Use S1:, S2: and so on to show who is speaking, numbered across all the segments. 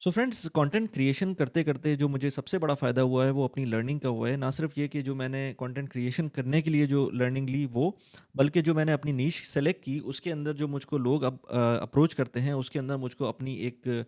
S1: So friends, content creation करते करते जो मुझे सबसे बड़ा फ़ायदा हुआ है वो अपनी लर्निंग का हुआ है। ना सिर्फ ये कि जो मैंने कंटेंट क्रिएशन करने के लिए जो लर्निंग ली वो, बल्कि जो मैंने अपनी नीश सेलेक्ट की उसके अंदर जो मुझको लोग अब अप्रोच करते हैं उसके अंदर मुझको अपनी एक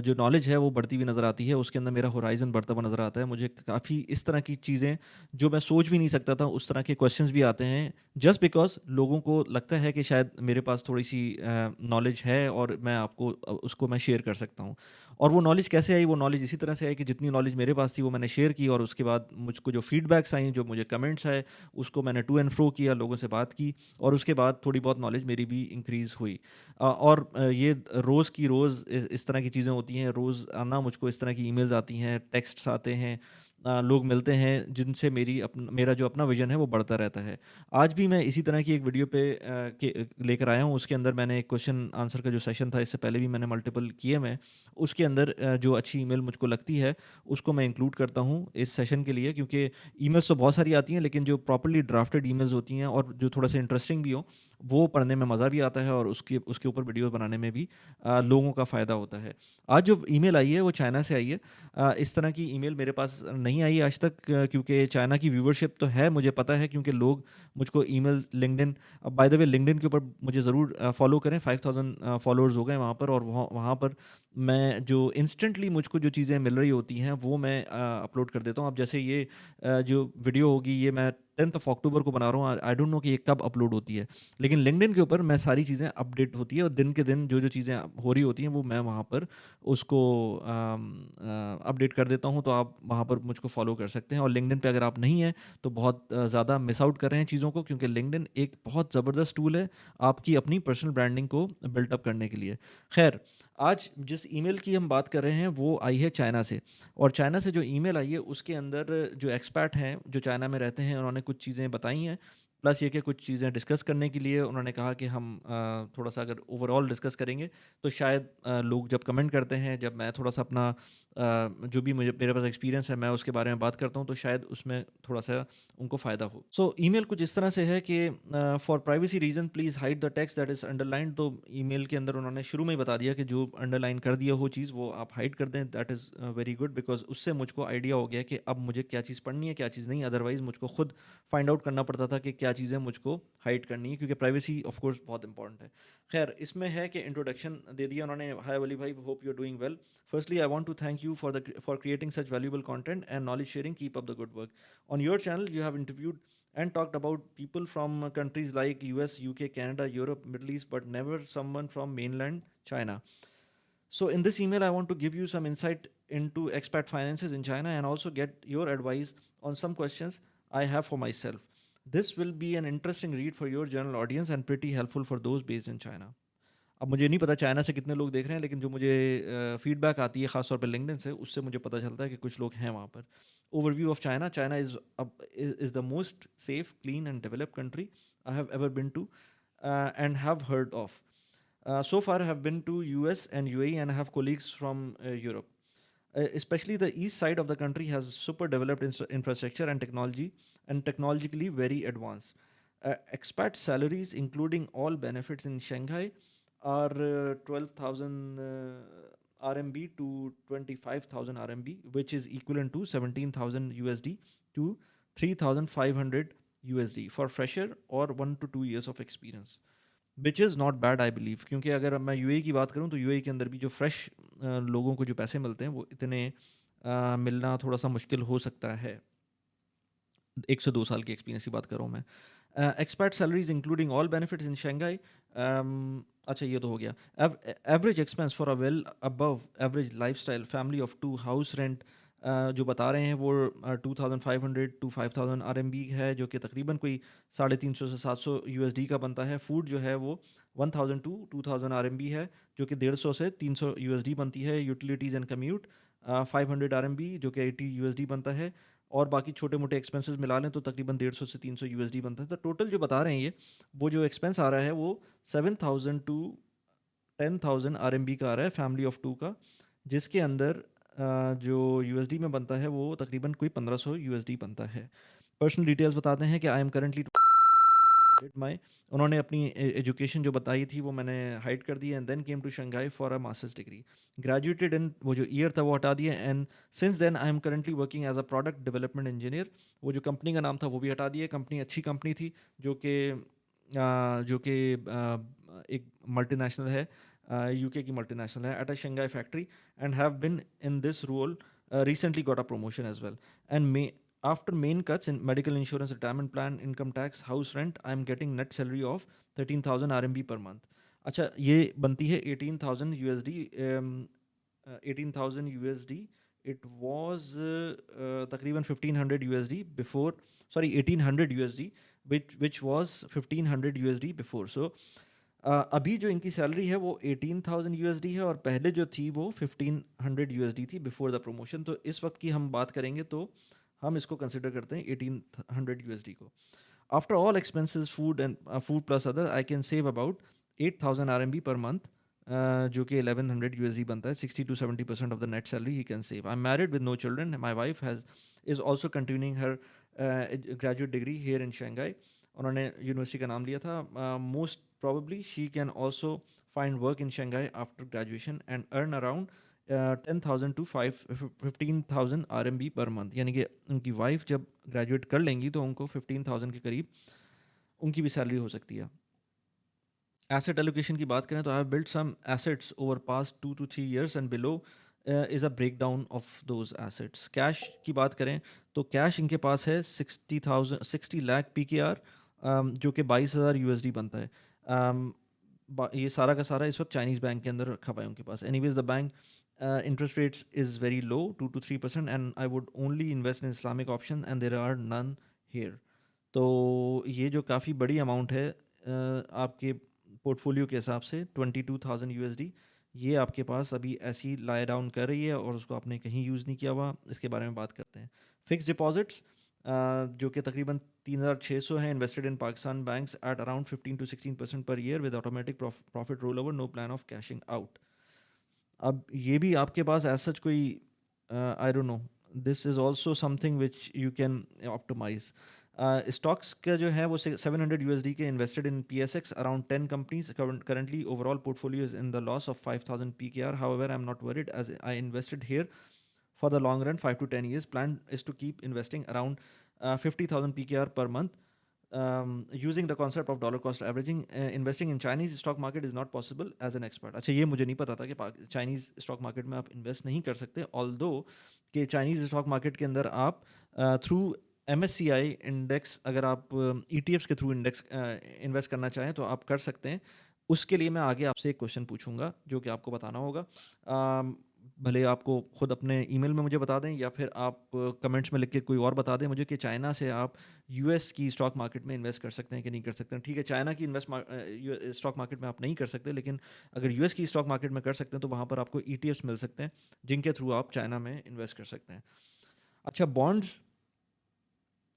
S1: जो नॉलेज है वो बढ़ती हुई नज़र आती है। उसके अंदर मेरा होराइज़न बढ़ता हुआ नज़र आता है। मुझे काफ़ी इस तरह की चीज़ें जो मैं सोच भी नहीं सकता था उस तरह के क्वेश्चंस भी आते हैं, जस्ट बिकॉज़ लोगों को लगता है कि शायद मेरे पास थोड़ी-सी नॉलेज है और मैं आपको उसको मैं शेयर कर सकता हूँ। और वो नॉलेज कैसे आई? वो नॉलेज इसी तरह से आई कि जितनी नॉलेज मेरे पास थी वो मैंने शेयर की, और उसके बाद मुझको जो फीडबैक्स आई, जो मुझे कमेंट्स आए, उसको मैंने टू एंड फ्रो किया, लोगों से बात की, और उसके बाद थोड़ी बहुत नॉलेज मेरी भी इंक्रीज़ हुई। और ये रोज़ की रोज़ इस तरह की चीज़ें होती हैं, रोज़ाना मुझको इस तरह की ईमेल्स आती हैं, टेक्स्ट्स आते हैं, लोग मिलते हैं जिनसे मेरा जो अपना विज़न है वो बढ़ता रहता है। आज भी मैं इसी तरह की एक वीडियो पे लेकर आया हूँ। उसके अंदर मैंने एक क्वेश्चन आंसर का जो सेशन था, इससे पहले भी मैंने मल्टीपल किए मैं। उसके अंदर जो अच्छी ईमेल मुझको लगती है, उसको मैं इंक्लूड करता हूँ इस सेशन के लिए, क्योंकि ईमेल्स तो बहुत सारी आती हैं, लेकिन जो प्रॉपर्ली ड्राफ्टेड ईमेल्स होती हैं और जो थोड़ा-सा इंटरेस्टिंग भी हो, वो पढ़ने में मज़ा भी आता है, और उसके उसके ऊपर वीडियोज़ बनाने में भी लोगों का फ़ायदा होता है। आज जो ईमेल आई है, वो चाइना से आई है। इस तरह की ईमेल मेरे पास नहीं आई आज तक, क्योंकि चाइना की व्यूवरशिप तो है, मुझे पता है, क्योंकि लोग मुझको email, LinkedIn, by the way LinkedIn के ऊपर मुझे ज़रूर फॉलो करें। 5000 फॉलोअर्स हो गए वहाँ पर, और वहाँ वहाँ पर मैं जो इंस्टेंटली मुझको जो चीज़ें मिल रही होती हैं वो मैं अपलोड कर देता हूँ। अब जैसे ये जो वीडियो होगी, ये मैं 10th ऑफ अक्टूबर को बना रहा हूँ। आई डोंट नो कि ये कब अपलोड होती है, लेकिन लिंक्डइन के ऊपर मैं सारी चीज़ें अपडेट होती है, और दिन के दिन जो जो चीज़ें हो रही होती हैं वो मैं वहाँ पर उसको अपडेट कर देता हूँ। तो आप वहाँ पर मुझको फॉलो कर सकते हैं, और लिंक्डइन पे अगर आप नहीं हैं तो बहुत ज़्यादा मिस आउट कर रहे हैं चीज़ों को, क्योंकि लिंक्डइन एक बहुत ज़बरदस्त टूल है आपकी अपनी पर्सनल ब्रांडिंग को बिल्टअप करने के लिए। खैर, आज जिस ईमेल की हम बात कर रहे हैं वो आई है चाइना से, और चाइना से जो ईमेल आई है उसके अंदर जो एक्सपर्ट हैं जो चाइना में रहते हैं, उन्होंने कुछ चीज़ें बताई हैं। प्लस ये कि कुछ चीज़ें डिस्कस करने के लिए उन्होंने कहा कि हम थोड़ा सा अगर ओवरऑल डिस्कस करेंगे तो शायद लोग जब कमेंट करते हैं, जब मैं थोड़ा सा अपना जो भी मुझे मेरे पास एक्सपीरियंस है मैं उसके बारे में बात करता हूँ, तो शायद उसमें थोड़ा सा उनको फ़ायदा हो। सो ईमेल कुछ इस तरह से है कि for privacy reason please hide the text that is underlined. तो ईमेल के अंदर उन्होंने शुरू में ही बता दिया कि जो अंडरलाइन कर दिया हो चीज़ वो आप हाइड कर दें। That is very good, because उससे मुझको आइडिया हो गया कि अब मुझे क्या चीज़ पढ़नी है, क्या चीज़ नहीं। अदरवाइज़ मुझको खुद फाइंड आउट करना पड़ता था कि क्या चीज़ें मुझको हाइड करनी है, क्योंकि प्राइवेसी ऑफ कोर्स बहुत इंपॉर्टेंट है। खैर, इसमें है कि इंट्रोडक्शन दे दिया उन्होंने। हाय वली भाई, hope you are doing well. Firstly, I want to thank you for creating such valuable content and knowledge sharing. Keep up the good work. On your channel, you have interviewed and talked about people from countries like US, UK, Canada, Europe, Middle East, but never someone from mainland China. So in this email, I want to give you some insight into expat finances in China and also get your advice on some questions I have for myself. This will be an interesting read for your general audience and pretty helpful for those based in China. अब मुझे नहीं पता China से कितने लोग देख रहे हैं, लेकिन जो मुझे फीडबैक आती है खासतौर पे लिंक्डइन से, उससे मुझे पता चलता है कि कुछ लोग हैं वहाँ पर। Overview of China. China is the most safe, clean and developed country I have ever been to and have heard of. So far, I have been to US and UAE and I have colleagues from Europe. Especially the east side of the country has super developed infrastructure and technology, and technologically very advanced. Expat salaries, including all benefits in Shanghai, are 12,000 RMB to 25,000 RMB, which is equivalent to 17,000 USD to 3,500 USD for fresher or 1 to 2 years of experience. Which is not bad I believe, क्योंकि अगर मैं UAE की बात करूँ तो UAE के अंदर भी जो फ्रेश लोगों को जो पैसे मिलते हैं वो इतने मिलना थोड़ा सा मुश्किल हो सकता है। 1 से 2 साल की एक्सपीरियंस की बात कर रहा हूँ मैं। Expert salaries including all benefits in Shanghai. अच्छा, ये तो हो गया। Average expense for a well above average lifestyle family of two house rent जो बता रहे हैं वो 2500 टू 5000 RMB है, जो कि तकरीबन कोई 350 से 700 USD का बनता है। फूड जो है वो 1000 टू 2000 RMB है, जो कि 150 से 300 USD बनती है। यूटिलिटीज़ एंड कम्यूट 500 RMB, जो कि 80 USD बनता है। और बाकी छोटे मोटे एक्सपेंसेस मिला लें तो तकरीबन 150 से 300 USD बनता है। तो टोटल जो बता रहे हैं ये, वो जो एक्सपेंस आ रहा है वो 7000 टू 10,000 RMB का आ रहा है फैमिली ऑफ टू का, जिसके अंदर जो USD में बनता है वो तकरीबन कोई 1500 USD बनता है। पर्सनल डिटेल्स बताते हैं कि I am currently did my उन्होंने अपनी एजुकेशन जो बताई थी वो मैंने हाइड कर दी and then came to Shanghai for a master's degree. Graduated in वो जो ईयर था वो हटा दिया and since then I am currently working as a product development engineer. वो जो कंपनी का नाम था वो भी हटा दिया। कंपनी अच्छी कंपनी थी जो कि एक मल्टीनेशनल है, यूके की मल्टीनेशनल है, at a Shanghai factory and have been in this role recently got a promotion as well and may after main cuts in medical insurance, retirement plan, income tax, house rent, I am getting net salary of 13,000 RMB per month। अच्छा ये बनती है 18,000 USD, 18,000 USD। it was तकरीबन 1500 USD before, sorry 1800 USD which was 1500 USD before। so अभी जो इनकी salary है वो 18,000 USD है और पहले जो थी वो 1500 USD थी बिफोर द प्रमोशन। तो इस वक्त की हम बात करेंगे तो हम इसको कंसिडर करते हैं 1800 USD को। After all expenses food and food plus other I can save about 8,000 RMB per month, जो कि 1100 USD बनता है। 60 to 70% of the net salary he can save. I am married with no children. My wife has is also continuing her graduate degree here in Shanghai. उन्होंने university का नाम लिया था। Most probably she can also find work in Shanghai after graduation and earn around 10,000 to 15,000 RMB per month। यानी कि उनकी wife जब graduate कर लेंगी तो उनको 15,000 के करीब उनकी भी सैलरी हो सकती है। एसेट एलोकेशन की बात करें तो I have built some assets over past 2 to 3 years and below is a breakdown of those assets. Cash की बात करें तो कैश इनके पास है 60 लाख PKR, जो कि 22,000 USD बनता है। ये सारा का सारा इस वक्त चाइनीज़ बैंक के अंदर रखा हुआ है उनके पास। Anyways the bank interest rates is very low 2 to 3% and I would only invest in Islamic option and there are none here. तो ये जो काफ़ी बड़ी अमाउंट है आपके पोर्टफोलियो के हिसाब से 22,000 USD, ये आपके पास अभी ऐसी लाई डाउन कर रही है और उसको आपने कहीं यूज़ नहीं किया हुआ। इसके बारे में बात करते हैं। फिक्स डिपॉजिट्स जो कि तकरीबन 3,600 हैं, invested in Pakistan banks at around 15 to 16% per year with automatic profit roll over, no plan of cashing out. अब ये भी आपके पास एज सच कोई I don't know, this is also something which you can optimise. Stocks का जो है वो 700 USD के invested in PSX around 10 companies. Currently overall portfolio is in the loss of 5,000 PKR। However I am not worried as I invested here for the long run 5 to 10 years। plan is to keep investing around 50,000 PKR per month, using the concept of dollar cost averaging। investing in Chinese stock market is not possible as an expert। अच्छा ये मुझे नहीं पता था कि Chinese stock market में आप invest नहीं कर सकते, ऑल्दो कि चाइनीज़ स्टॉक मार्केट के अंदर आप थ्रू MSCI इंडेक्स, अगर आप ETFs के थ्रू इंडेक्स इन्वेस्ट करना चाहें तो आप कर सकते हैं। उसके लिए मैं आगे आपसे एक क्वेश्चन पूछूंगा जो कि आपको बताना होगा। भले आपको खुद अपने ईमेल में मुझे बता दें या फिर आप कमेंट्स में लिख के कोई और बता दें मुझे कि चाइना से आप US की स्टॉक मार्केट में इन्वेस्ट कर सकते हैं कि नहीं कर सकते हैं। ठीक है, चाइना की स्टॉक मार्केट में आप नहीं कर सकते, लेकिन अगर US की स्टॉक मार्केट में कर सकते हैं तो वहाँ पर आपको ETFs मिल सकते हैं जिनके थ्रू आप चाइना में इन्वेस्ट कर सकते हैं। अच्छा, बॉन्ड्स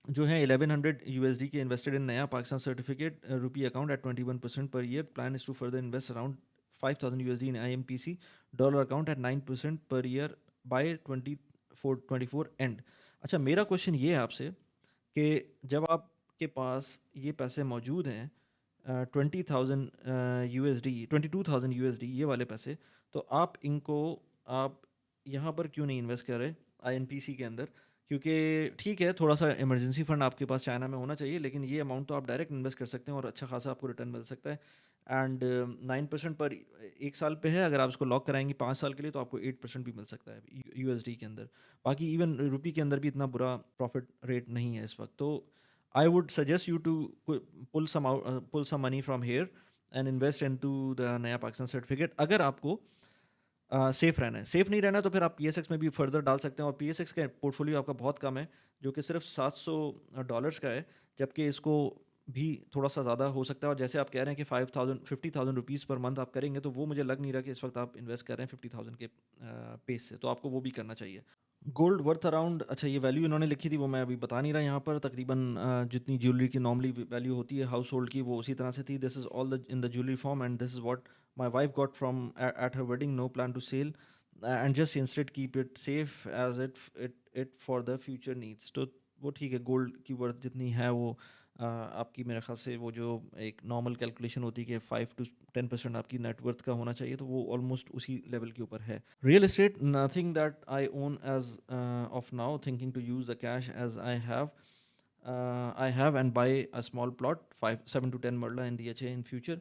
S1: जो है 1100 USD के invested in Naya Pakistan certificate rupee account at 21% per year. Plan is to further invest around 5,000 USD in IMPC dollar account at 9% per year by 24 and. अच्छा, मेरा क्वेश्चन ये है आपसे कि जब आपके पास ये पैसे मौजूद हैं 20,000 USD, 22,000 USD ये वाले पैसे, तो आप इनको आप यहाँ पर क्यों नहीं इन्वेस्ट कर रहे INPC के अंदर? क्योंकि ठीक है, थोड़ा सा इमरजेंसी फंड आपके पास चाइना में होना चाहिए, लेकिन ये अमाउंट तो आप डायरेक्ट इन्वेस्ट कर सकते हैं और अच्छा खासा आपको रिटर्न मिल सकता है। एंड 9% पर एक साल पे है। अगर आप इसको लॉक कराएंगे 5 साल के लिए तो आपको 8% भी मिल सकता है USD के अंदर। बाकी इवन रुपी के अंदर भी इतना बुरा प्रॉफिट रेट नहीं है इस वक्त। तो I would suggest you to pull some money from here and invest into the Naya Pakistan certificate. अगर आपको सेफ रहना है, सेफ नहीं रहना है तो फिर आप PSX में भी फर्दर डाल सकते हैं। और PSX का पोर्टफोलियो आपका बहुत कम है जो कि सिर्फ $700 का है, जबकि इसको भी थोड़ा सा ज़्यादा हो सकता है। और जैसे आप कह रहे हैं कि 50,000 रुपीज़ पर मंथ आप करेंगे, तो वो मुझे लग नहीं रहा कि इस वक्त आप इन्वेस्ट कर रहे हैं 50,000 के पेस से, तो आपको वो भी करना चाहिए। गोल्ड वर्थ अराउंड, अच्छा ये वैल्यू इन्होंने लिखी थी वो मैं अभी बता नहीं रहा यहाँ पर। तकरीबन जितनी ज्वेलरी की नॉर्मली वैल्यू होती है हाउस होल्ड की, वो उसी तरह से थी। This is all the in the jewellery form and this is what my wife got from at her wedding, no plan to sell and just instead keep it safe as it for the future needs. तो वो ठीक है, gold की worth जितनी है वो आपकी मेरे ख़्याल से वो जो एक नॉर्मल कैलकुलेशन होती है कि 5 to 10% आपकी नेटवर्थ का होना चाहिए, तो वो ऑलमोस्ट उसी लेवल के ऊपर है। Real estate, nothing that I own as of now, thinking to use the cash as I have and buy a small plot 7 to 10 मरला in DHA in future,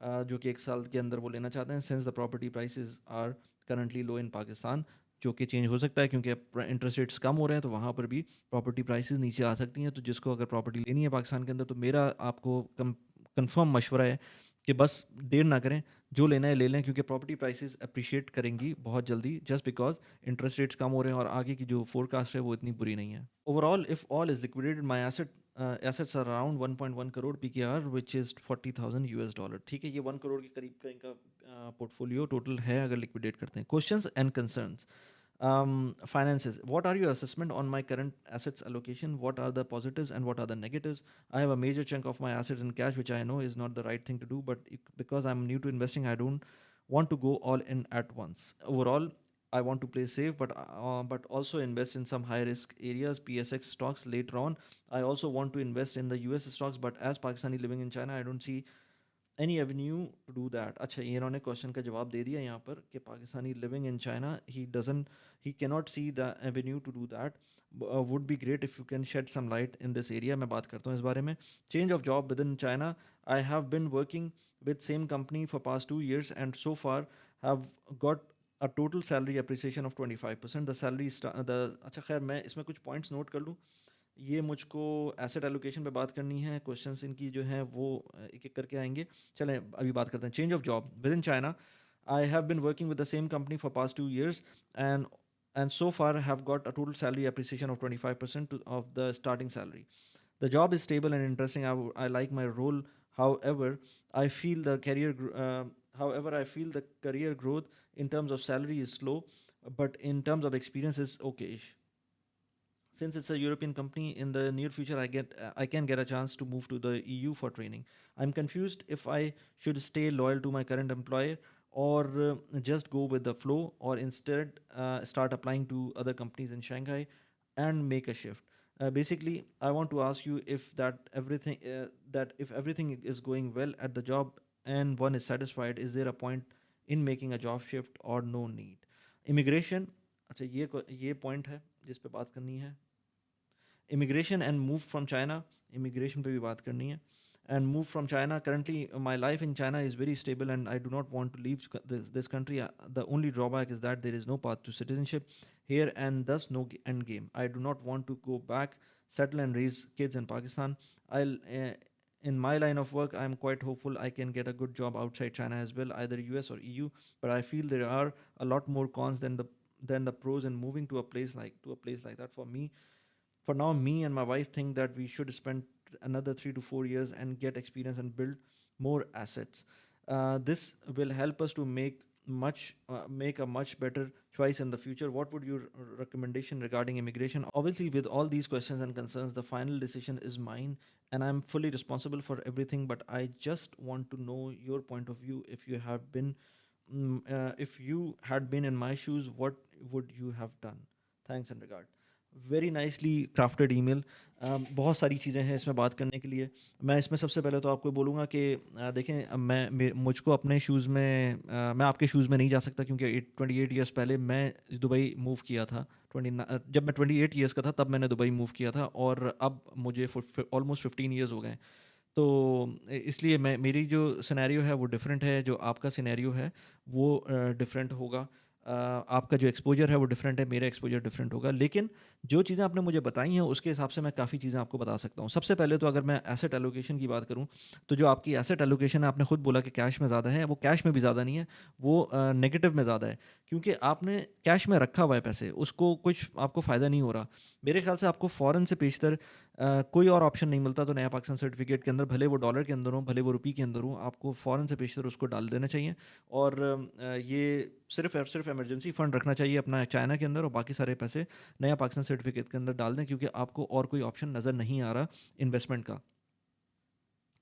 S1: जो कि एक साल के अंदर वो लेना चाहते हैं, since the property prices are currently low in Pakistan, जो कि चेंज हो सकता है क्योंकि इंटरेस्ट रेट्स कम हो रहे हैं, तो वहाँ पर भी प्रॉपर्टी प्राइसेस नीचे आ सकती हैं। तो जिसको अगर प्रॉपर्टी लेनी है पाकिस्तान के अंदर, तो मेरा आपको कंफर्म मशवरा है कि बस देर ना करें, जो लेना है ले लें, क्योंकि प्रॉपर्टी प्राइसेस अप्रिशिएट करेंगी बहुत जल्दी, जस्ट बिकॉज इंटरेस्ट रेट्स कम हो रहे हैं और आगे की जो फोरकास्ट है वो इतनी बुरी नहीं है। Overall, if all is liquidated, my assets are around 1.1 crore PKR, which is $40,000। ठीक है, ये 1 करोड़ के करीब का इनका पोर्टफोलियो टोटल है अगर लिक्विडेट करते हैं। Questions and concerns. Finances. What are your assessment on my current assets allocation? What are the positives and what are the negatives? I have a major chunk of my assets in cash, which I know is not the right thing to do, but because I'm new to investing, I don't want to go all in at once. Overall, I want to play safe, but also invest in some high risk areas, PSX stocks later on. I also want to invest in the US stocks, but as Pakistani living in China, I don't see any avenue to do that. अच्छा, ये इन्होंने question का जवाब दे दिया यहाँ पर कि Pakistani living in China, he cannot see the avenue to do that. Would be great if you can shed some light in this area. मैं बात करता हूँ इस बारे में। Change of job within China, I have been working with same company for past 2 years and so far have got a total salary appreciation of 25%। The salary the अच्छा खैर, मैं इसमें कुछ पॉइंट्स नोट कर लूँ। ये मुझको asset allocation पे बात करनी है, क्वेश्चंस इनकी जो हैं वो एक एक करके आएंगे। चलें अभी बात करते हैं। Change of job within China, I have been working with the same company for past 2 years and so far have got a total salary appreciation of 25% of the starting salary. The job is stable and interesting. I like my role. However, I feel the career growth in terms of salary is slow, but in terms of experience is okay-ish. Since it's a European company, in the near future, I can get a chance to move to the EU for training. I'm confused if I should stay loyal to my current employer or just go with the flow, or instead start applying to other companies in Shanghai and make a shift. Basically, I want to ask you if that if everything is going well at the job and one is satisfied, is there a point in making a job shift or no need? Immigration, अच्छा ये point है जिस पे बात करनी है। Immigration and move from China, immigration पे भी बात करनी है। And move from China, currently my life in China is very stable and I do not want to leave this country. The only drawback is that there is no path to citizenship here and thus no end game. I do not want to go back, settle and raise kids in Pakistan. In my line of work, I am quite hopeful I can get a good job outside China as well, either US or EU. But I feel there are a lot more cons than the pros in moving to a place like that. For now, me and my wife think that we should spend another 3 to 4 years and get experience and build more assets. This will help us to make a much better choice in the future. What would your recommendation regarding immigration? Obviously, with all these questions and concerns, the final decision is mine, and I'm fully responsible for everything. But I just want to know your point of view. If you had been in my shoes, what would you have done? Thanks and regard. Very nicely crafted email. बहुत सारी चीज़ें हैं इसमें बात करने के लिए। मैं इसमें सबसे पहले तो आपको बोलूँगा कि देखें, मुझको अपने शूज़ में मैं आपके शूज़ में नहीं जा सकता, क्योंकि 28 ईयर्स पहले मैं दुबई मूव किया था। जब मैं 28 ईयर्स का था तब मैंने दुबई मूव किया था, और अब मुझे ऑलमोस्ट 15 ईयर्स हो गए। तो इसलिए मेरी जो सिनेरियो है वो डिफरेंट है, जो आपका सिनेरियो है वो डिफरेंट होगा। आपका जो एक्सपोजर है वो डिफरेंट है, मेरा एक्सपोजर डिफरेंट होगा। लेकिन जो चीज़ें आपने मुझे बताई हैं उसके हिसाब से मैं काफ़ी चीज़ें आपको बता सकता हूँ। सबसे पहले तो अगर मैं एसेट एलोकेशन की बात करूँ, तो जो आपकी एसेट एलोकेशन है, आपने खुद बोला कि कैश में ज़्यादा है, वो कैश में भी ज़्यादा नहीं है, वो नेगेटिव में ज़्यादा है, क्योंकि आपने कैश में रखा हुआ है पैसे, उसको कुछ आपको फ़ायदा नहीं हो रहा। मेरे ख्याल से आपको फ़ौरन से पेशतर कोई और ऑप्शन नहीं मिलता तो नया पाकिस्तान सर्टिफिकेट के अंदर, भले वो डॉलर के अंदर हो, भले वो रुपये के अंदर हो, आपको फ़ौरन से पेशतर उसको डाल देना चाहिए। और ये सिर्फ और सिर्फ इमरजेंसी फ़ंड रखना चाहिए अपना चाइना के अंदर, और बाकी सारे पैसे नया पाकिस्तान सर्टिफिकेट के अंदर डाल दें, क्योंकि आपको और कोई ऑप्शन नज़र नहीं आ रहा इन्वेस्टमेंट का।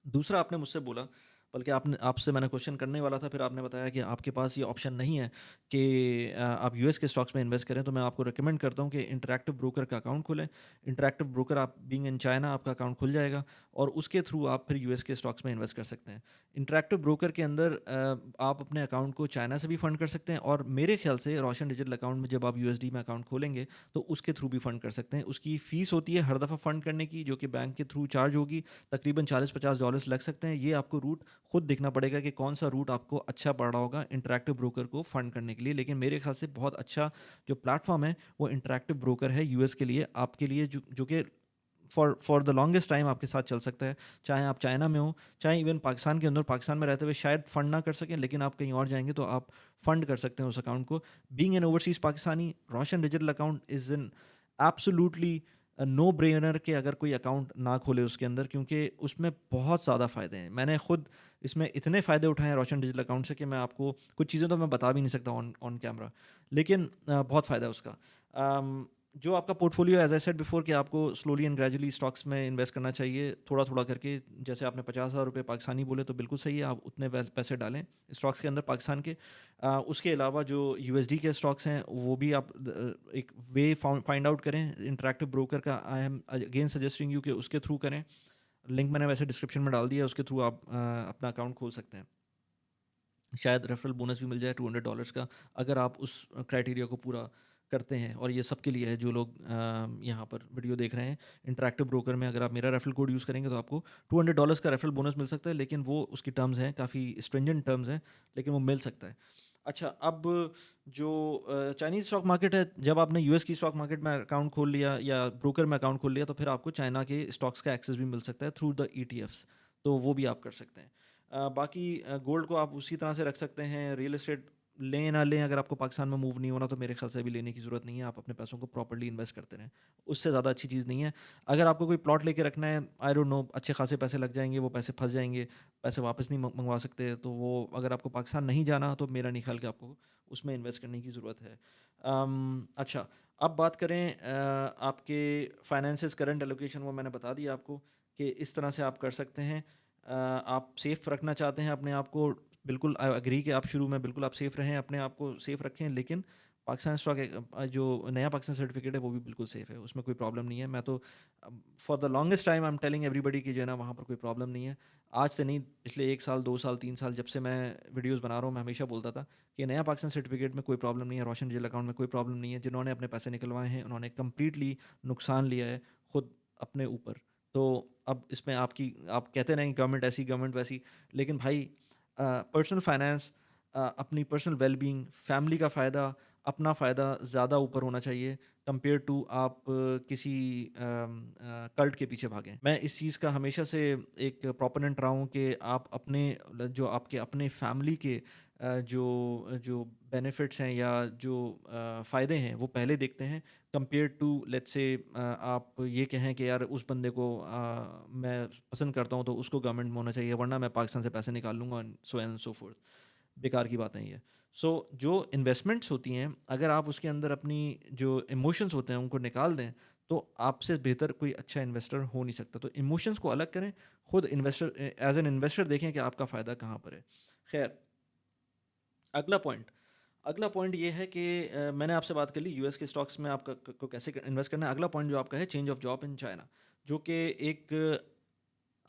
S1: दूसरा, आपने मुझसे बोला बल्कि आपने आपसे मैंने क्वेश्चन करने वाला था, फिर आपने बताया कि आपके पास ये ऑप्शन नहीं है कि आप यूएस के स्टॉक्स में इन्वेस्ट करें, तो मैं आपको रिकमेंड करता हूँ कि इंटरैक्टिव ब्रोकर का अकाउंट खोलें। इंटरैक्टिव ब्रोकर, आप बीइंग इन चाइना, आपका अकाउंट खुल जाएगा और उसके थ्रू आप फिर यूएस के स्टॉक्स में इन्वेस्ट कर सकते हैं। इंटरैक्टिव ब्रोकर के अंदर आप अपने अकाउंट को चाइना से भी फंड कर सकते हैं, और मेरे ख्याल से रोशन डिजिटल अकाउंट में जब आप यूएसडी में अकाउंट खोलेंगे तो उसके थ्रू भी फंड कर सकते हैं। उसकी फ़ीस होती है हर दफ़ा फ़ंड करने की, जो कि बैंक के थ्रू चार्ज होगी, तकरीबन $40-50 लग सकते हैं। ये आपको रूट खुद देखना पड़ेगा कि कौन सा रूट आपको अच्छा पड़ रहा होगा इंटरैक्टिव ब्रोकर को फंड करने के लिए। लेकिन मेरे ख्याल से बहुत अच्छा जो प्लेटफॉर्म है वो इंटरैक्टिव ब्रोकर है यूएस के लिए, आपके लिए, जो कि फॉर द लॉन्गेस्ट टाइम आपके साथ चल सकता है। चाहे आप चाइना में हो, चाहे इवन पाकिस्तान के अंदर, पाकिस्तान में रहते हुए शायद फंड ना कर सकें, लेकिन आप कहीं और जाएंगे तो आप फंड कर सकते हैं उस अकाउंट को। Being an overseas Pakistani, Roshan digital account is an absolutely no brainer कि अगर कोई अकाउंट ना खोले उसके अंदर, क्योंकि उसमें बहुत ज़्यादा फ़ायदे हैं। मैंने खुद इसमें इतने फ़ायदे उठाए हैं रोशन डिजिटल अकाउंट से कि मैं आपको कुछ चीज़ें तो मैं बता भी नहीं सकता ऑन ऑन कैमरा, लेकिन बहुत फ़ायदा है उसका। जो आपका portfolio, as I said before, कि आपको स्लोली एंड ग्रेजुअली स्टॉक्स में इन्वेस्ट करना चाहिए, थोड़ा थोड़ा करके। जैसे आपने 50,000 रुपये पाकिस्तानी बोले तो बिल्कुल सही है, आप उतने पैसे डालें स्टॉक्स के अंदर पाकिस्तान के। उसके अलावा जो यूएसडी के स्टॉक्स हैं वो भी आप एक वे फाइंड आउट करें इंटरैक्टिव ब्रोकर का। I am again suggesting you कि उसके थ्रू करें। लिंक मैंने वैसे डिस्क्रिप्शन में डाल दिया है, उसके थ्रू आप अपना अकाउंट खोल सकते हैं। शायद रेफरल बोनस भी मिल जाए $200 का, अगर आप उस क्राइटेरिया को पूरा करते हैं। और ये सबके लिए है जो लोग यहाँ पर वीडियो देख रहे हैं। इंटरैक्टिव ब्रोकर में अगर आप मेरा रेफरल कोड यूज़ करेंगे तो आपको $200 का रेफरल बोनस मिल सकता है, लेकिन वो उसकी टर्म्स हैं, काफ़ी स्ट्रिंजेंट टर्म्स हैं, लेकिन वो मिल सकता है। अच्छा, अब जो चाइनीज़ स्टॉक मार्केट है, जब आपने यूएस की स्टॉक मार्केट में अकाउंट खोल लिया या ब्रोकर में अकाउंट खोल लिया, तो फिर आपको चाइना के स्टॉक्स का एक्सेस भी मिल सकता है थ्रू द ईटीएफ्स, तो वो भी आप कर सकते हैं। बाकी गोल्ड को आप उसी तरह से रख सकते हैं। रियल एस्टेट लें ना लें, अगर आपको पाकिस्तान में मूव नहीं होना तो मेरे ख्याल से अभी लेने की ज़रूरत नहीं है। आप अपने पैसों को प्रॉपर्ली इन्वेस्ट करते रहें, उससे ज़्यादा अच्छी चीज़ नहीं है। अगर आपको कोई प्लॉट लेके रखना है, आई डोंट नो, अच्छे खासे पैसे लग जाएंगे, वो पैसे फंस जाएंगे, पैसे वापस नहीं मंगवा सकते, तो वो अगर आपको पाकिस्तान नहीं जाना तो मेरा नहीं ख्याल कि आपको उसमें इन्वेस्ट करने की ज़रूरत है। अच्छा, अब बात करें आपके फाइनेंसेस, करंट एलोकेशन, वो मैंने बता दिया आपको कि इस तरह से आप कर सकते हैं। आप सेफ़ रखना चाहते हैं अपने आप को, बिल्कुल आई एग्री कि आप शुरू में बिल्कुल आप सेफ़ रहें, अपने आप को सेफ़ रखें, लेकिन पाकिस्तान स्टॉक जो नया पाकिस्तान सर्टिफिकेट है वो भी बिल्कुल सेफ़ है, उसमें कोई प्रॉब्लम नहीं है। मैं तो for the longest time I am telling everybody कि जो है ना, वहाँ पर कोई प्रॉब्लम नहीं है। आज से नहीं, पिछले 1 साल, 2 साल, 3 साल जब से मैं वीडियोज़ बना रहा हूँ, मैं हमेशा बोलता था कि नया पाकिस्तान सर्टिफिकेट में कोई प्रॉब्लम नहीं है, रोशन डिजिटल अकाउंट में कोई प्रॉब्लम नहीं है। जिन्होंने अपने पैसे निकलवाए हैं उन्होंने कम्प्लीटली नुकसान लिया है खुद अपने ऊपर। तो अब इसमें आपकी, आप कहते रहें गवर्नमेंट ऐसी गवर्नमेंट वैसी, लेकिन भाई पर्सनल फाइनेंस, अपनी पर्सनल वेलबींग, फैमिली का फ़ायदा, अपना फ़ायदा ज़्यादा ऊपर होना चाहिए कंपेयर टू आप किसी कल्ट के पीछे भागें। मैं इस चीज़ का हमेशा से एक प्रोपोनेंट रहा हूँ कि आप अपने जो आपके अपने फैमिली के जो जो बेनिफिट्स हैं या जो फ़ायदे हैं वो पहले देखते हैं, कंपेयर टू लेट्स से आप ये कहें कि यार उस बंदे को मैं पसंद करता हूँ तो उसको गवर्नमेंट में होना चाहिए, वरना मैं पाकिस्तान से पैसे निकाल लूँगा, सो एंड सो फोर्थ। बेकार की बातें ये। सो जो इन्वेस्टमेंट्स होती हैं, अगर आप उसके अंदर अपनी जो इमोशंस होते हैं उनको निकाल दें, तो आपसे बेहतर कोई अच्छा इन्वेस्टर हो नहीं सकता। तो इमोशंस को अलग करें, खुद इन्वेस्टर एज एन इन्वेस्टर देखें कि आपका फ़ायदा कहाँ पर है। खैर, अगला पॉइंट अगला पॉइंट ये है कि मैंने आपसे बात कर ली यूएस के स्टॉक्स में आपका को कैसे इन्वेस्ट करना है। अगला पॉइंट जो आपका है, change of job in China, जो कि एक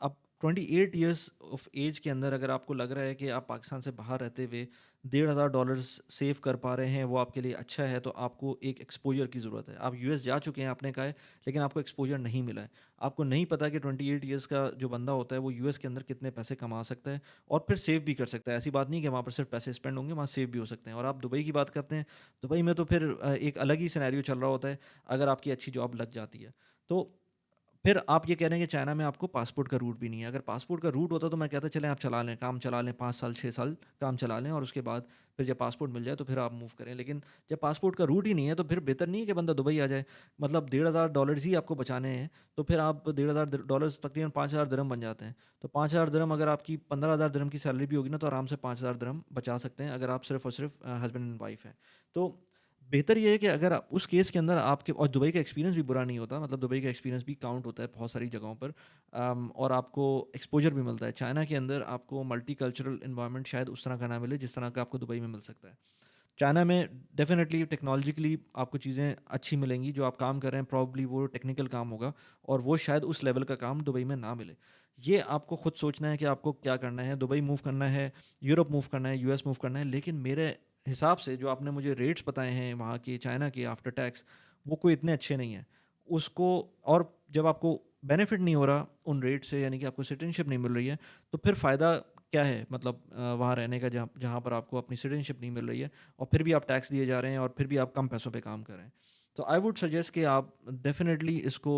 S1: आप 28 ईयर्स ऑफ एज के अंदर अगर आपको लग रहा है कि आप पाकिस्तान से बाहर रहते हुए $1,500 सेव कर पा रहे हैं, वो आपके लिए अच्छा है, तो आपको एक एक्सपोजर की ज़रूरत है। आप यूएस जा चुके हैं, आपने कहा है, लेकिन आपको एक्सपोजर नहीं मिला है। आपको नहीं पता कि 28 ईयर्स का जो बंदा होता है वो यूएस के अंदर कितने पैसे कमा सकता है और फिर सेव भी कर सकता है। ऐसी बात नहीं कि वहाँ पर सिर्फ पैसे स्पेंड होंगे, वहाँ सेव भी हो सकते हैं। और आप दुबई की बात करते हैं, दुबई में तो फिर एक अलग ही सिनेरियो चल रहा होता है अगर आपकी अच्छी जॉब लग जाती है। तो फिर आप ये कह रहे हैं कि चाइना में आपको पासपोर्ट का रूट भी नहीं है। अगर पासपोर्ट का रूट होता तो मैं कहता चलें आप चला लें, काम चला लें, 5 साल 6 साल काम चला लें और उसके बाद फिर जब पासपोर्ट मिल जाए तो फिर आप मूव करें। लेकिन जब पासपोर्ट का रूट ही नहीं है तो फिर बेहतर नहीं है कि बंदा दुबई आ जाए। मतलब $1,500 ही आपको बचाने हैं, तो फिर आप $1,500 तकरीबन 5,000 दिरहम बन जाते हैं। तो 5,000 दिरहम, अगर आपकी 15,000 दिरहम की सैलरी भी होगी ना, तो आराम से 5,000 दिरहम बचा सकते हैं अगर आप सिर्फ और सिर्फ हस्बैंड एंड वाइफ हैं। तो बेहतर ये है कि अगर आप उस केस के अंदर आपके और दुबई का एक्सपीरियंस भी बुरा नहीं होता, मतलब दुबई का एक्सपीरियंस भी काउंट होता है बहुत सारी जगहों पर। और आपको एक्सपोजर भी मिलता है। चाइना के अंदर आपको मल्टीकल्चरल एनवायरनमेंट शायद उस तरह का ना मिले जिस तरह का आपको दुबई में मिल सकता है। चाइना में डेफ़िनेटली टेक्नोलॉजिकली आपको चीज़ें अच्छी मिलेंगी, जो आप काम कर रहे हैं प्रॉब्ली वो टेक्निकल काम होगा और वो शायद उस लेवल का काम दुबई में ना मिले। ये आपको खुद सोचना है कि आपको क्या करना है, दुबई मूव करना है, यूरोप मूव करना है, यूएस मूव करना है। लेकिन मेरे हिसाब से जो आपने मुझे रेट्स बताए हैं वहाँ के चाइना के आफ्टर टैक्स, वो कोई इतने अच्छे नहीं हैं। उसको और जब आपको बेनिफिट नहीं हो रहा उन रेट से, यानी कि आपको सिटीज़नशिप नहीं मिल रही है, तो फिर फ़ायदा क्या है, मतलब वहाँ रहने का जहाँ जहाँ पर आपको अपनी सिटीज़नशिप नहीं मिल रही है और फिर भी आप टैक्स दिए जा रहे हैं और फिर भी आप कम पैसों पे काम कर रहे हैं। तो आई वुड सजेस्ट कि आप डेफ़िनेटली इसको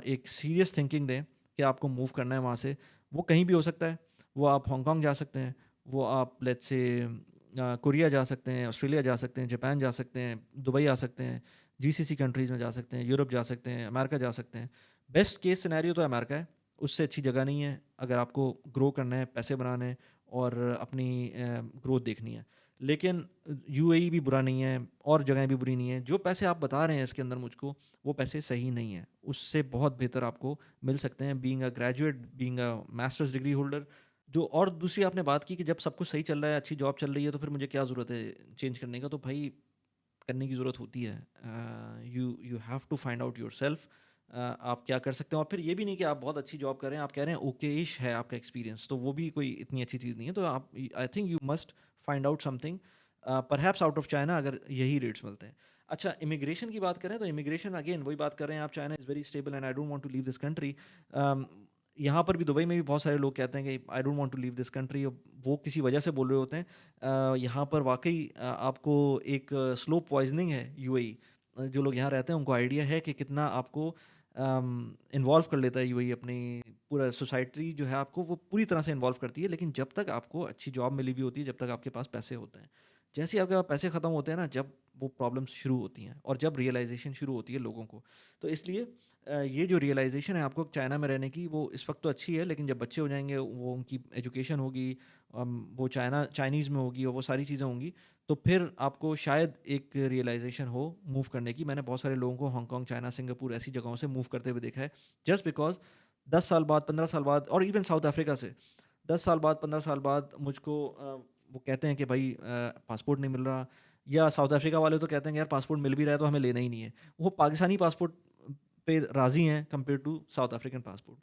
S1: एक सीरियस थिंकिंग दें कि आपको मूव करना है वहाँ से। वो कहीं भी हो सकता है, वो आप हांगकांग जा सकते हैं, वो आप लेट्स से कोरिया जा सकते हैं, ऑस्ट्रेलिया जा सकते हैं, जापान जा सकते हैं, दुबई आ सकते हैं, जीसीसी कंट्रीज़ में जा सकते हैं, यूरोप जा सकते हैं, अमेरिका जा सकते हैं। बेस्ट केस सिनेरियो तो अमेरिका है, उससे अच्छी जगह नहीं है अगर आपको ग्रो करना है, पैसे बनाने हैं और अपनी ग्रोथ देखनी है। लेकिन यूएई भी बुरा नहीं है और जगहें भी बुरी नहीं हैं। जो पैसे आप बता रहे हैं इसके अंदर मुझको, वो पैसे सही नहीं हैं। उससे बहुत बेहतर आपको मिल सकते हैं being a graduate, being a master's degree holder. जो और दूसरी आपने बात की कि जब सब कुछ सही चल रहा है, अच्छी जॉब चल रही है, तो फिर मुझे क्या ज़रूरत है चेंज करने का? तो भाई करने की ज़रूरत होती है। You you have to find out yourself आप क्या कर सकते हैं। और फिर ये भी नहीं कि आप बहुत अच्छी जॉब कर रहे हैं, आप कह रहे हैं ओके-इश है आपका एक्सपीरियंस, तो वो भी कोई इतनी अच्छी चीज़ नहीं है। तो आप I think you must find out something perhaps out of China अगर यही रेट्स मिलते हैं। अच्छा, इमिग्रेशन की बात करें तो इमिग्रेशन अगेन वही बात कर रहे हैं आप, China is very stable and I don't want to leave this country. यहाँ पर भी दुबई में भी बहुत सारे लोग कहते हैं कि I don't want to leave this country. वो किसी वजह से बोल रहे होते हैं। यहाँ पर वाक़ई आपको एक स्लो पॉइज़निंग है यूएई। जो लोग यहाँ रहते हैं उनको आइडिया है कि कितना आपको इन्वॉल्व कर लेता है यूएई अपनी पूरा सोसाइटी जो है आपको वो पूरी तरह से इन्वॉल्व करती है। लेकिन जब तक आपको अच्छी जॉब मिली हुई होती है, जब तक आपके पास पैसे होते हैं। जैसे ही आपके पास पैसे ख़त्म होते हैं ना, जब वो प्रॉब्लम्स शुरू होती हैं और जब रियलाइज़ेशन शुरू होती है लोगों को। तो इसलिए ये जो रियलाइज़ेशन है आपको चाइना में रहने की, वो इस वक्त तो अच्छी है, लेकिन जब बच्चे हो जाएंगे वो उनकी एजुकेशन होगी, वो चाइनीज़ में होगी और वो सारी चीज़ें होंगी, तो फिर आपको शायद एक रियलाइज़ेशन हो मूव करने की। मैंने बहुत सारे लोगों को हांगकांग, चाइना, सिंगापुर ऐसी जगहों से मूव करते हुए देखा है, जस्ट बिकॉज़ 10 साल बाद, 15 साल बाद और इवन साउथ अफ्रीका से 10 साल बाद, 15 साल बाद मुझको वो कहते हैं कि भाई पासपोर्ट नहीं मिल रहा, या साउथ अफ्रीका वाले तो कहते हैं कि यार पासपोर्ट मिल भी रहा है तो हमें लेना ही नहीं है। वो पाकिस्तानी पासपोर्ट पे राज़ी हैं compare to South African passport.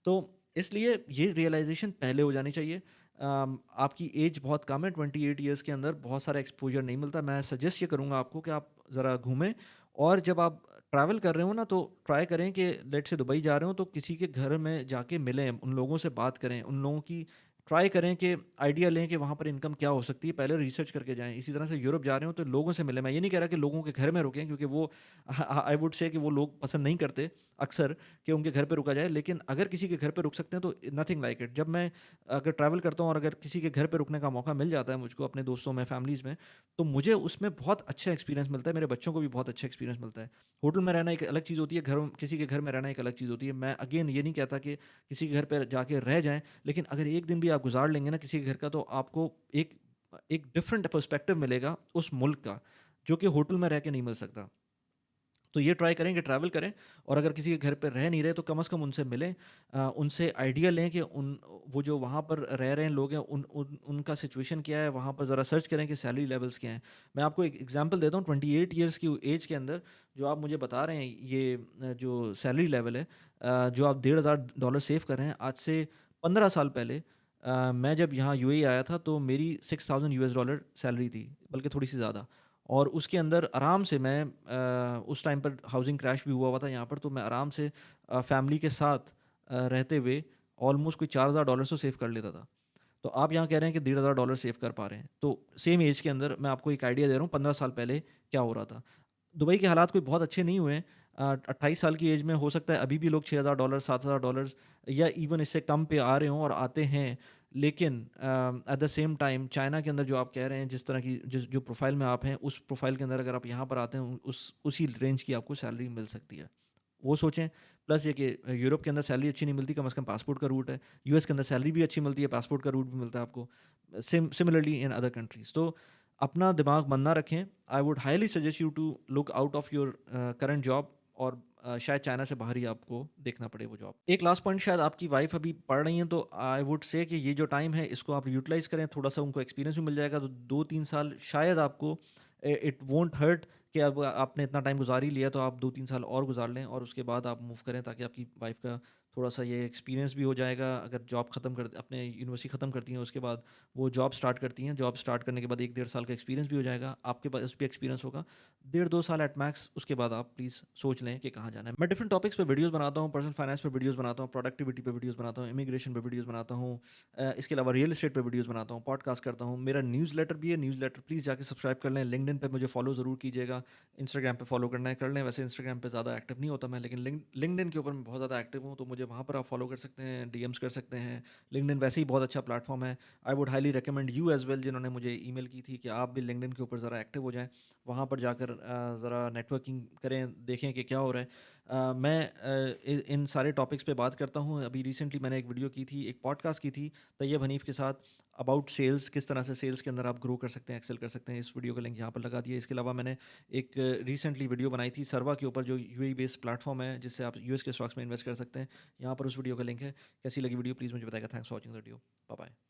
S1: तो इसलिए ये रियलाइज़ेशन पहले हो जानी चाहिए। आपकी एज बहुत कम है, 28 ईयर्स के अंदर बहुत सारा एक्सपोज़र नहीं मिलता। मैं सजेस्ट ये करूँगा आपको कि आप ज़रा घूमें और जब आप ट्रैवल कर रहे हो ना, तो ट्राई करें कि लेट्स से दुबई जा रहे हो तो किसी के घर में जाके मिलें, उन लोगों से बात करें, उन लोगों की ट्राई करें कि आइडिया लें कि वहाँ पर इनकम क्या हो सकती है, पहले रिसर्च करके जाएँ। इसी तरह से यूरोप जा रहे हो तो लोगों से मिलें। मैं ये नहीं कह रहा कि लोगों के घर में रुकें, क्योंकि वो आई वुड से कि वो लोग पसंद नहीं करते अक्सर कि उनके घर पे रुका जाए। लेकिन अगर किसी के घर पे रुक सकते हैं तो नथिंग लाइक इट। जब मैं अगर ट्रैवल करता हूँ और अगर किसी के घर पे रुकने का मौका मिल जाता है मुझको अपने दोस्तों में, फैमिलीज़ में, तो मुझे उसमें बहुत अच्छा एक्सपीरियंस मिलता है, मेरे बच्चों को भी बहुत अच्छा एक्सपीरियंस मिलता है। होटल में रहना एक अलग चीज़ होती है, घर किसी के घर में रहना एक अलग चीज़ होती है। मैं अगेन ये नहीं कहता कि किसी के घर पे जाके रह जाएँ, लेकिन अगर एक दिन भी आप गुज़ार लेंगे ना किसी के घर का, तो आपको एक एक डिफरेंट पर्सपेक्टिव मिलेगा उस मुल्क का, जो कि होटल में रह के नहीं मिल सकता। तो ये ट्राई करें कि ट्रैवल करें और अगर किसी के घर पे रह नहीं रहे तो कम से कम उनसे मिलें, उनसे आइडिया लें कि उन वो जो वहाँ पर रह रहे हैं लोग हैं उनका सिचुएशन क्या है, वहाँ पर ज़रा सर्च करें कि सैलरी लेवल्स क्या हैं। मैं आपको एक एग्जांपल देता हूँ, 28 ईयर्स की एज के अंदर जो आप मुझे बता रहे हैं ये जो सैलरी लेवल है, जो आप $1,500 सेव कर रहे हैं, आज से 15 साल पहले मैं जब यहाँ यूएई आया था तो मेरी $6,000 सैलरी थी, बल्कि थोड़ी सी ज़्यादा। और उसके अंदर आराम से मैं उस टाइम पर हाउसिंग क्रैश भी हुआ था यहाँ पर, तो मैं आराम से फैमिली के साथ रहते हुए ऑलमोस्ट कोई $4,000 तो सेव कर लेता था। तो आप यहाँ कह रहे हैं कि $1,500 सेव कर पा रहे हैं, तो सेम एज के अंदर मैं आपको एक आइडिया दे रहा हूँ 15 साल पहले क्या हो रहा था। दुबई के हालात कोई बहुत अच्छे नहीं हुए हैं। 28 साल की एज में हो सकता है अभी भी लोग $6,000 $7,000 या इवन इससे कम पे आ रहे हों और आते हैं। लेकिन at the same time China के अंदर जो आप कह रहे हैं, जिस तरह की जो प्रोफाइल में आप हैं, उस प्रोफाइल के अंदर अगर आप यहाँ पर आते हैं उसी रेंज की आपको सैलरी मिल सकती है। वो सोचें। प्लस ये कि यूरोप के अंदर सैलरी अच्छी नहीं मिलती, कम से कम पासपोर्ट का रूट है। यूएस के अंदर सैलरी भी अच्छी मिलती है, पासपोर्ट का रूट भी मिलता है आपको। Similarly in other countries. तो अपना दिमाग मंदा रखें। I would highly suggest you to look out of your current job, और शायद चाइना से बाहर ही आपको देखना पड़े वो जॉब। एक लास्ट पॉइंट, शायद आपकी वाइफ अभी पढ़ रही हैं, तो आई वुड से कि ये जो टाइम है इसको आप यूटिलाइज़ करें, थोड़ा सा उनको एक्सपीरियंस भी मिल जाएगा, तो 2-3 साल शायद आपको, इट वोंट हर्ट कि अब आपने इतना टाइम गुजार ही लिया तो आप 2-3 साल और गुजार लें और उसके बाद आप मूव करें, ताकि आपकी वाइफ का थोड़ा सा ये एक्सपीरियंस भी हो जाएगा। अगर जॉब ख़त्म कर अपने यूनिवर्सिटी ख़त्म करती हैं उसके बाद वो जॉब स्टार्ट करती हैं, जॉब स्टार्ट करने के बाद 1-1.5 साल का एक्सपीरियंस भी हो जाएगा, आपके पास भी एक्सपीरियंस होगा 1.5-2 साल एट मैक्स। उसके बाद आप प्लीज़ सोच लें कि कहाँ जाना है। मैं डिफरेंट टॉपिक्स पे वीडियोस बनाता हूँ, पर्सनल फाइनेंस पे वीडियोस बनाता हूँ, प्रोडक्टिविटी पे वीडियोस बनाता हूँ, इमिग्रेशन पे वीडियोस बनाता हूँ, इसके अलावा रियल एस्टेट पे वीडियोस बनाता हूँ, पॉडकास्ट करता हूँ, मेरा न्यूज़लेटर भी है, न्यूज़लेटर प्लीज़ जाके सब्सक्राइब कर लें। लिंक्डइन पे मुझे फॉलो ज़रूर कीजिएगा, इंस्टाग्राम पे फॉलो करना है कर लें। वैसे इंस्टाग्राम पे ज़्यादा एक्टिव नहीं होता मैं, लेकिन लिंक्डइन के ऊपर मैं बहुत ज़्यादा एक्टिव हूँ, तो मुझे वहाँ पर आप फॉलो कर सकते हैं, डीएम्स कर सकते हैं। लिंक्डइन वैसे ही बहुत अच्छा प्लेटफॉर्म है। आई would highly recommend you as well, जिन्होंने मुझे ईमेल की थी, कि आप भी लिंक्डइन के ऊपर ज़रा एक्टिव हो जाएँ, वहाँ पर जाकर ज़रा नेटवर्किंग करें, देखें कि क्या हो रहा है। मैं इन सारे टॉपिक्स पे बात करता हूँ। अभी रिसेंटली मैंने एक वीडियो की थी, एक पॉडकास्ट की थी तैयब हनीफ़ के साथ, अबाउट सेल्स, किस तरह से सेल्स के अंदर आप ग्रो कर सकते हैं, एक्सेल कर सकते हैं। इस वीडियो का लिंक यहाँ पर लगा दिया। इसके अलावा मैंने एक रिसेंटली वीडियो बनाई थी सर्वा के ऊपर, जो यूएई बेस्ड प्लेटफॉर्म है जिससे आप यूएस के स्टॉक्स में इन्वेस्ट कर सकते हैं। यहाँ पर उस वीडियो का लिंक है। कैसी लगी वीडियो प्लीज़ मुझे बताएगा। Thanks for watching the video. Bye bye.